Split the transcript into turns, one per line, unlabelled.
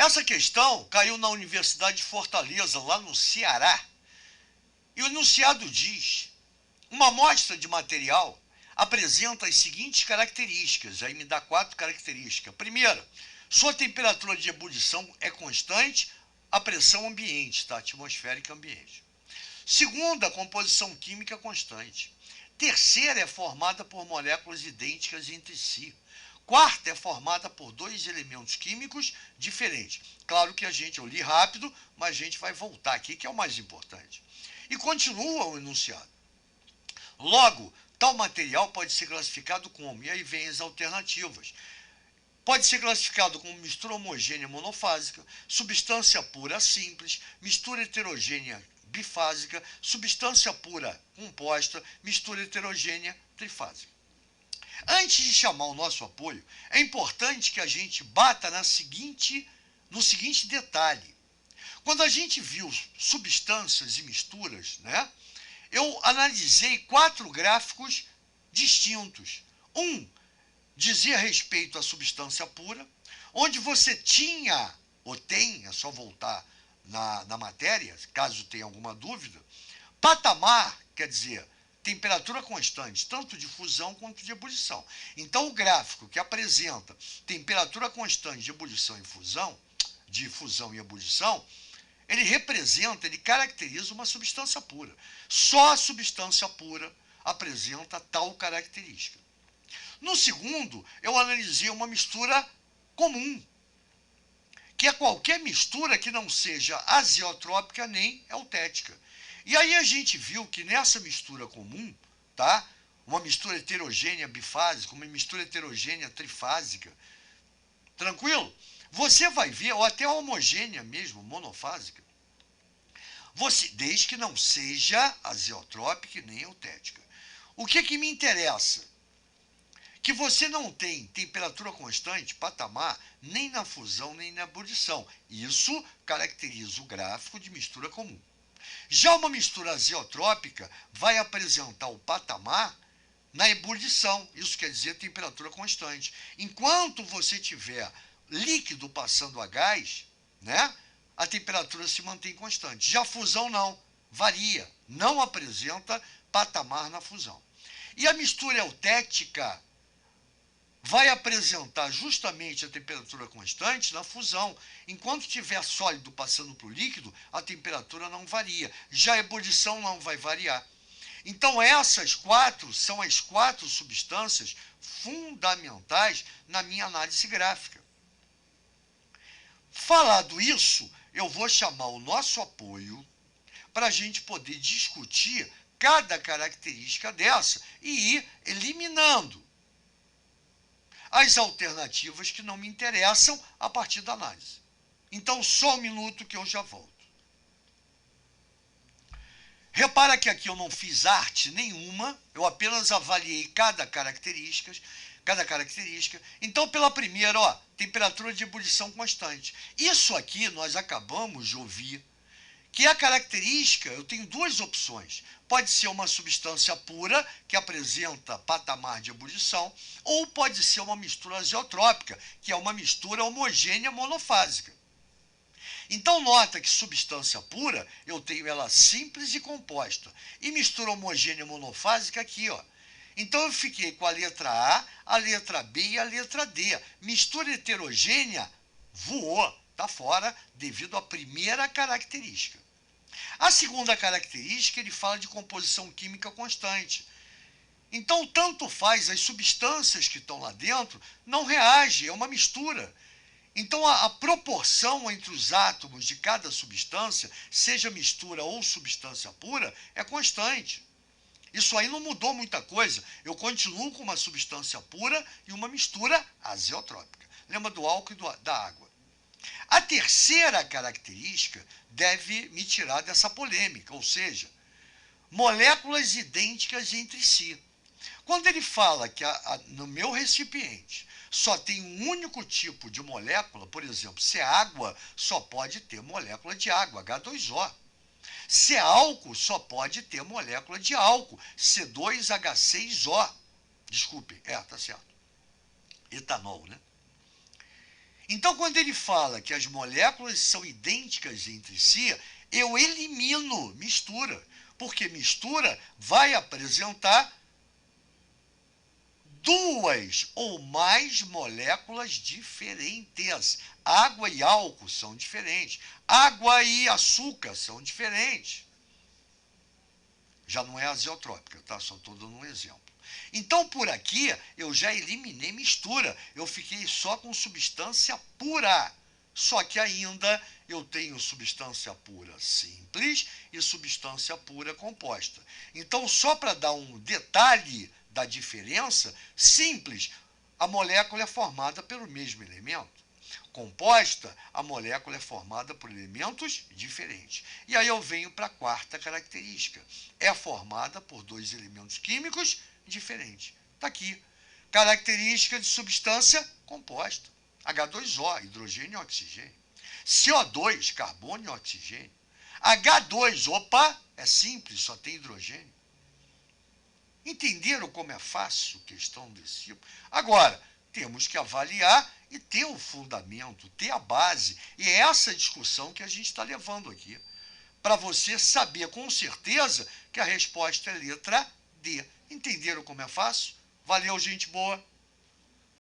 Essa questão caiu na Universidade de Fortaleza, lá no Ceará. E o enunciado diz: uma amostra de material apresenta as seguintes características. Aí me dá 4 características. Primeira, sua temperatura de ebulição é constante, a pressão ambiente, tá? Atmosférica ambiente. Segunda, a composição química constante. Terceira, é formada por moléculas idênticas entre si. Quarta, é formada por 2 elementos químicos diferentes. Claro que eu li rápido, mas a gente vai voltar aqui, que é o mais importante. E continua o enunciado. Logo, tal material pode ser classificado como, e aí vem as alternativas. Pode ser classificado como mistura homogênea monofásica, substância pura simples, mistura heterogênea bifásica, substância pura composta, mistura heterogênea trifásica. Antes de chamar o nosso apoio, é importante que a gente bata no seguinte detalhe. Quando a gente viu substâncias e misturas, né, eu analisei 4 gráficos distintos. Um dizia respeito à substância pura, onde você tinha, ou tem, é só voltar na matéria, caso tenha alguma dúvida, patamar, quer dizer, temperatura constante, tanto de fusão quanto de ebulição. Então, o gráfico que apresenta temperatura constante de ebulição e fusão, de fusão e ebulição, ele caracteriza uma substância pura. Só a substância pura apresenta tal característica. No segundo, eu analisei uma mistura comum, que é qualquer mistura que não seja azeotrópica nem eutética. E aí a gente viu que nessa mistura comum, tá? Uma mistura heterogênea bifásica, uma mistura heterogênea trifásica, tranquilo? Você vai ver, ou até homogênea mesmo, monofásica, desde que não seja azeotrópica e nem eutética. O que me interessa? Que você não tem temperatura constante, patamar, nem na fusão, nem na ebulição. Isso caracteriza o gráfico de mistura comum. Já uma mistura azeotrópica vai apresentar o patamar na ebulição. Isso quer dizer temperatura constante. Enquanto você tiver líquido passando a gás, né, a temperatura se mantém constante. Já a fusão não, varia, não apresenta patamar na fusão. E a mistura eutética vai apresentar justamente a temperatura constante na fusão. Enquanto tiver sólido passando para o líquido, a temperatura não varia. Já a ebulição não vai variar. Então, essas 4 são as 4 substâncias fundamentais na minha análise gráfica. Falado isso, eu vou chamar o nosso apoio para a gente poder discutir cada característica dessa e ir eliminando as alternativas que não me interessam a partir da análise. Então, só um minuto que eu já volto. Repara que aqui eu não fiz arte nenhuma, eu apenas avaliei cada característica. Então, pela primeira, temperatura de ebulição constante. Isso aqui nós acabamos de ouvir, que a característica, eu tenho 2 opções. Pode ser uma substância pura, que apresenta patamar de ebulição, ou pode ser uma mistura azeotrópica, que é uma mistura homogênea monofásica. Então, nota que substância pura, eu tenho ela simples e composta. E mistura homogênea monofásica aqui, ó. Então, eu fiquei com a letra A letra B e a letra D. Mistura heterogênea voou, está fora, devido à primeira característica. A segunda característica, ele fala de composição química constante. Então, tanto faz, as substâncias que estão lá dentro não reagem, é uma mistura. Então, a proporção entre os átomos de cada substância, seja mistura ou substância pura, é constante. Isso aí não mudou muita coisa. Eu continuo com uma substância pura e uma mistura azeotrópica. Lembra do álcool e da água. A terceira característica deve me tirar dessa polêmica, ou seja, moléculas idênticas entre si. Quando ele fala que no meu recipiente só tem um único tipo de molécula, por exemplo, se é água, só pode ter molécula de água, H2O. Se é álcool, só pode ter molécula de álcool, C2H6O. Desculpe, tá certo. Etanol, né? Então, quando ele fala que as moléculas são idênticas entre si, eu elimino mistura, porque mistura vai apresentar duas ou mais moléculas diferentes. Água e álcool são diferentes. Água e açúcar são diferentes. Já não é azeotrópica, tá? Só estou dando um exemplo. Então, por aqui, eu já eliminei mistura. Eu fiquei só com substância pura. Só que ainda eu tenho substância pura simples e substância pura composta. Então, só para dar um detalhe da diferença, simples, a molécula é formada pelo mesmo elemento. Composta, a molécula é formada por elementos diferentes. E aí eu venho para a quarta característica. É formada por dois elementos químicos diferentes. Está aqui. Característica de substância composta. H2O, hidrogênio e oxigênio. CO2, carbono e oxigênio. H2, opa, é simples, só tem hidrogênio. Entenderam como é fácil questão desse tipo? Agora, temos que avaliar e ter o fundamento, ter a base. E é essa discussão que a gente está levando aqui. Para você saber com certeza que a resposta é letra D. Entenderam como é fácil? Valeu, gente boa!